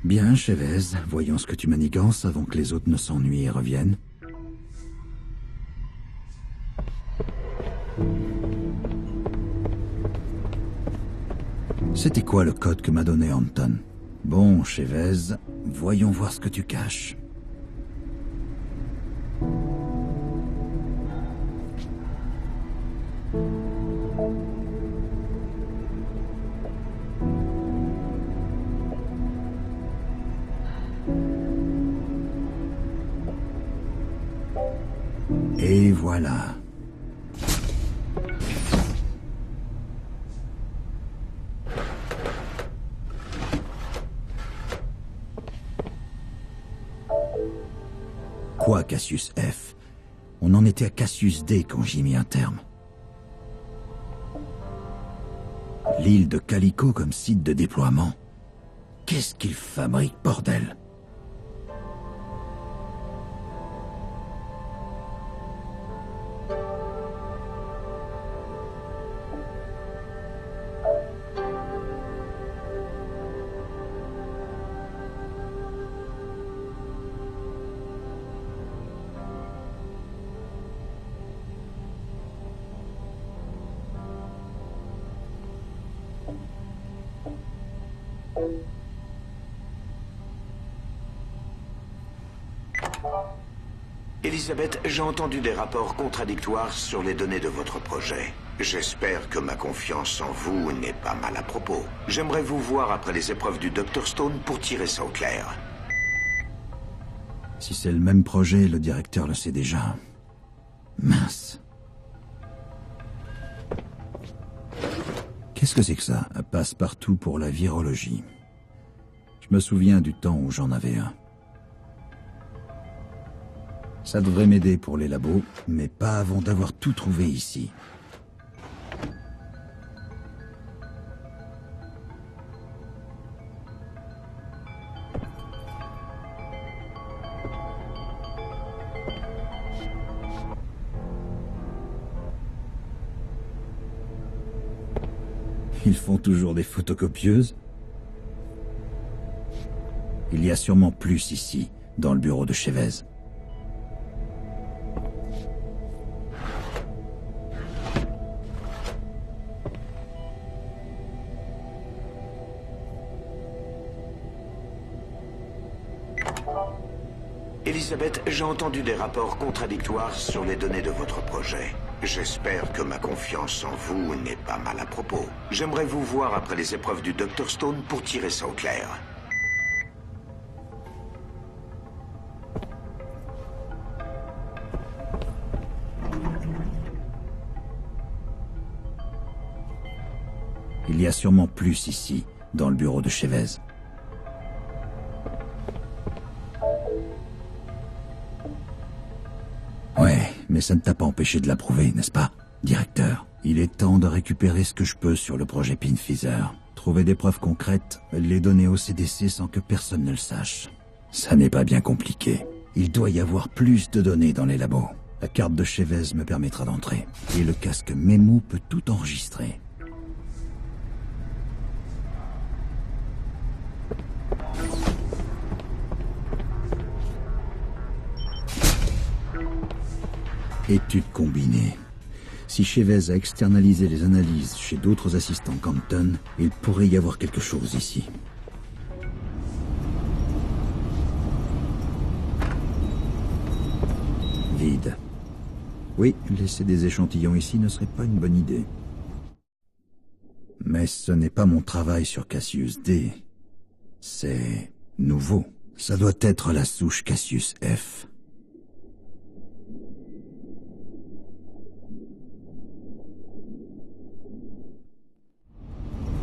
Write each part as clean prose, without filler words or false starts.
Bien, Chavez, voyons ce que tu manigances avant que les autres ne s'ennuient et reviennent. C'était quoi le code que m'a donné Anton? Bon, Chavez, voyons voir ce que tu caches. Et voilà. Quoi, Cassius F? On en était à Cassius D quand j'y mis un terme. L'île de Calico comme site de déploiement. Qu'est-ce qu'il fabrique, bordel? Elisabeth, j'ai entendu des rapports contradictoires sur les données de votre projet. J'espère que ma confiance en vous n'est pas mal à propos. J'aimerais vous voir après les épreuves du Dr Stone pour tirer ça au clair. Si c'est le même projet, le directeur le sait déjà. Mince. Qu'est-ce que c'est que ça? Un passe-partout pour la virologie. Je me souviens du temps où j'en avais un. Ça devrait m'aider pour les labos, mais pas avant d'avoir tout trouvé ici. Ils font toujours des photocopieuses? Il y a sûrement plus ici, dans le bureau de Chavez. Elisabeth, j'ai entendu des rapports contradictoires sur les données de votre projet. J'espère que ma confiance en vous n'est pas mal à propos. J'aimerais vous voir après les épreuves du Dr Stone pour tirer ça au clair. Il y a sûrement plus ici, dans le bureau de Chavez. Ouais, mais ça ne t'a pas empêché de l'approuver, n'est-ce pas, directeur? Il est temps de récupérer ce que je peux sur le projet Pinfizer. Trouver des preuves concrètes, les donner au CDC sans que personne ne le sache. Ça n'est pas bien compliqué. Il doit y avoir plus de données dans les labos. La carte de Chavez me permettra d'entrer. Et le casque Memo peut tout enregistrer. Étude combinée. Si Chavez a externalisé les analyses chez d'autres assistants Canton, il pourrait y avoir quelque chose ici. Vide. Oui, laisser des échantillons ici ne serait pas une bonne idée. Mais ce n'est pas mon travail sur Cassius D. C'est nouveau. Ça doit être la souche Cassius F.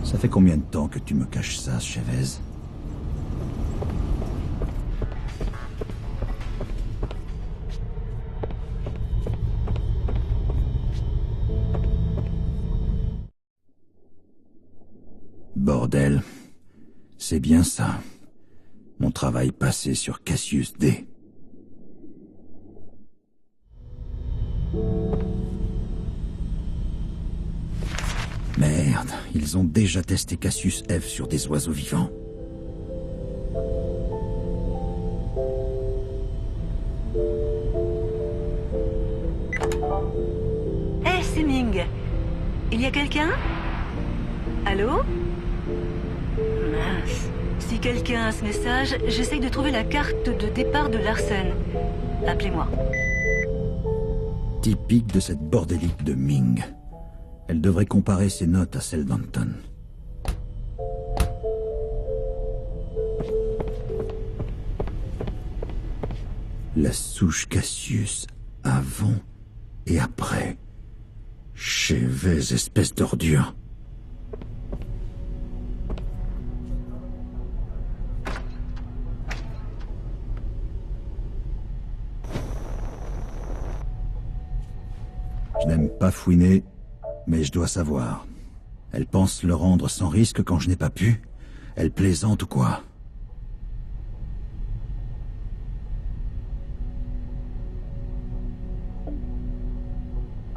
Ça fait combien de temps que tu me caches ça, Chavez? Bordel. C'est bien ça. Mon travail passé sur Cassius D. Merde, ils ont déjà testé Cassius F sur des oiseaux vivants. Il y a quelqu'un? Allô? Mince. Si quelqu'un a ce message, j'essaye de trouver la carte de départ de Larsen. Appelez-moi. Typique de cette bordélique de Ming. Elle devrait comparer ses notes à celles d'Anton. La souche Cassius, avant et après. Chévez, espèce d'ordure. Je n'aime pas fouiner, mais je dois savoir. Elle pense le rendre sans risque quand je n'ai pas pu? Elle plaisante ou quoi?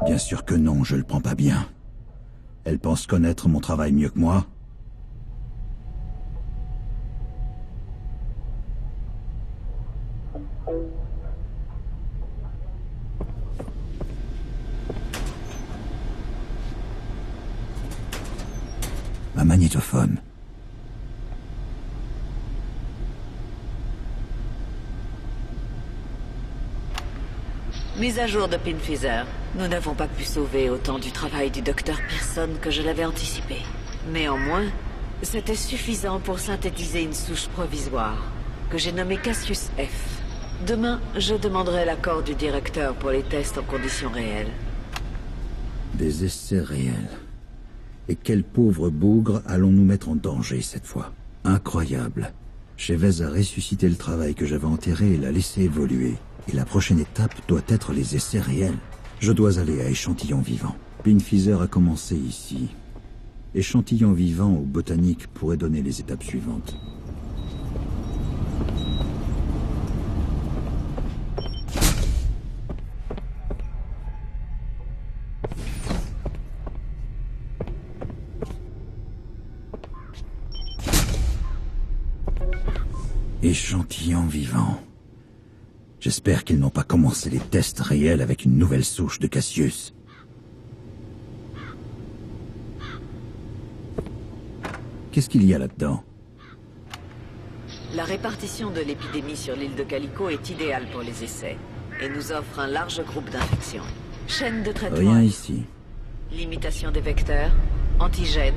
Bien sûr que non, je le prends pas bien. Elle pense connaître mon travail mieux que moi. Un magnétophone. Mise à jour de Pinfizer. Nous n'avons pas pu sauver autant du travail du docteur Pearson que je l'avais anticipé. Néanmoins, c'était suffisant pour synthétiser une souche provisoire, que j'ai nommée Cassius F. Demain, je demanderai l'accord du directeur pour les tests en conditions réelles. Des essais réels. Et quel pauvre bougre allons-nous mettre en danger cette fois? Incroyable. Chévez a ressuscité le travail que j'avais enterré et l'a laissé évoluer. Et la prochaine étape doit être les essais réels. Je dois aller à échantillon vivant. Pinfizer a commencé ici. Échantillon vivant ou botanique pourrait donner les étapes suivantes. Échantillon vivant. J'espère qu'ils n'ont pas commencé les tests réels avec une nouvelle souche de Cassius. Qu'est-ce qu'il y a là-dedans? La répartition de l'épidémie sur l'île de Calico est idéale pour les essais et nous offre un large groupe d'infections. Chaîne de traitement. Rien ici. Limitation des vecteurs, antigènes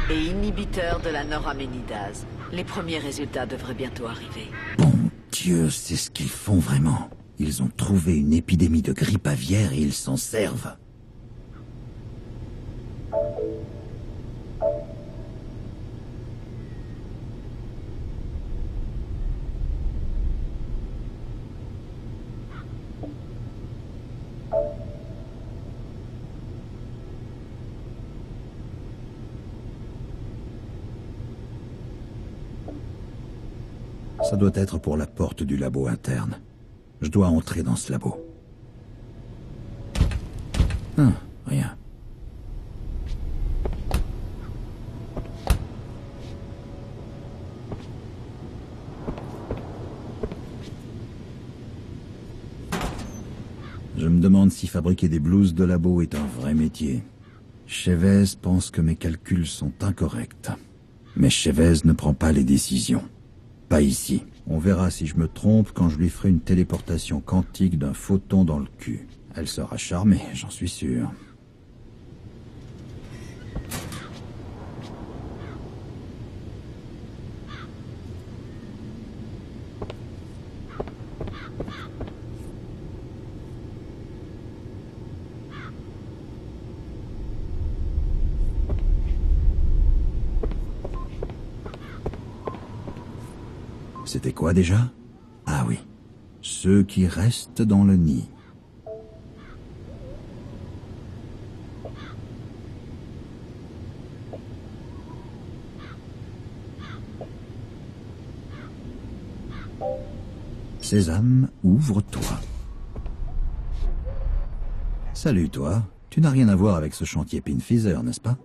et inhibiteurs de la noraménidase. Les premiers résultats devraient bientôt arriver. Bon Dieu, c'est ce qu'ils font vraiment. Ils ont trouvé une épidémie de grippe aviaire et ils s'en servent. Ça doit être pour la porte du labo interne. Je dois entrer dans ce labo. Ah, rien. Je me demande si fabriquer des blouses de labo est un vrai métier. Chévez pense que mes calculs sont incorrects. Mais Chévez ne prend pas les décisions. Pas ici. On verra si je me trompe quand je lui ferai une téléportation quantique d'un photon dans le cul. Elle sera charmée, j'en suis sûr. C'était quoi déjà? Ah oui, ceux qui restent dans le nid. Sésame, ouvre-toi. Salut toi, tu n'as rien à voir avec ce chantier Pinfizer, n'est-ce pas?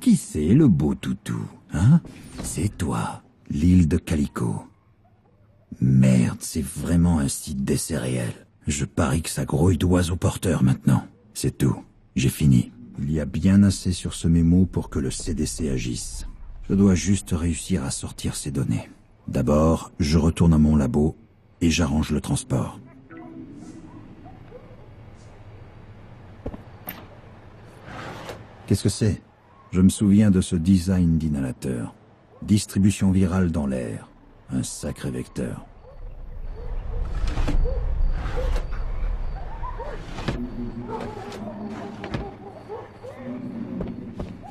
Qui c'est le beau toutou, hein? C'est toi, l'île de Calico. Merde, c'est vraiment un site d'essai réel. Je parie que ça grouille d'oiseaux porteurs maintenant. C'est tout, j'ai fini. Il y a bien assez sur ce mémo pour que le CDC agisse. Je dois juste réussir à sortir ces données. D'abord, je retourne à mon labo et j'arrange le transport. Qu'est-ce que c'est? Je me souviens de ce design d'inhalateur. Distribution virale dans l'air. Un sacré vecteur.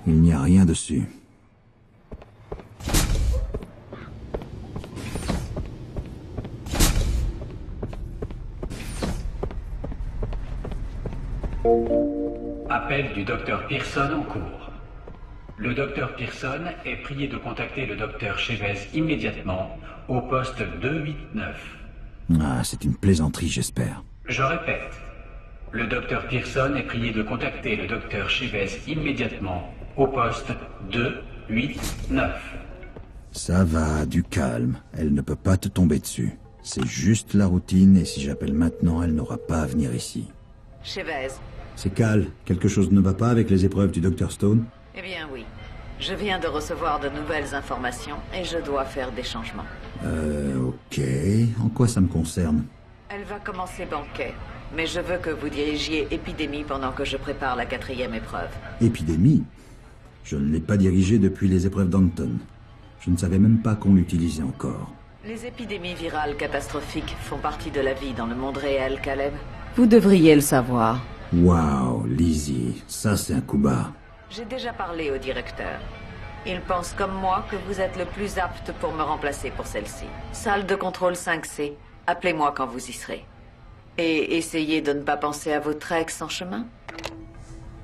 Il n'y a rien dessus. Appel du docteur Pearson en cours. Le docteur Pearson est prié de contacter le docteur Chavez immédiatement au poste 289. Ah, c'est une plaisanterie, j'espère. Je répète. Le docteur Pearson est prié de contacter le docteur Chavez immédiatement au poste 289. Ça va, du calme. Elle ne peut pas te tomber dessus. C'est juste la routine et si j'appelle maintenant, elle n'aura pas à venir ici. Chavez. C'est Cal. Quelque chose ne va pas avec les épreuves du Dr Stone? Eh bien oui. Je viens de recevoir de nouvelles informations et je dois faire des changements. Ok. En quoi ça me concerne? Elle va commencer banquet, mais je veux que vous dirigiez Épidémie pendant que je prépare la 4e épreuve. Épidémie? Je ne l'ai pas dirigée depuis les épreuves d'Anton. Je ne savais même pas qu'on l'utilisait encore. Les épidémies virales catastrophiques font partie de la vie dans le monde réel, Caleb. Vous devriez le savoir. Waouh, Lizzie, ça c'est un coup bas. J'ai déjà parlé au directeur. Il pense comme moi que vous êtes le plus apte pour me remplacer pour celle-ci. Salle de contrôle 5C. Appelez-moi quand vous y serez. Et essayez de ne pas penser à votre ex en chemin.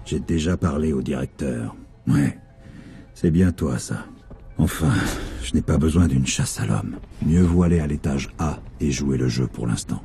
J'ai déjà parlé au directeur. Ouais, c'est bien toi ça. Enfin, je n'ai pas besoin d'une chasse à l'homme. Mieux vaut aller à l'étage A et jouer le jeu pour l'instant.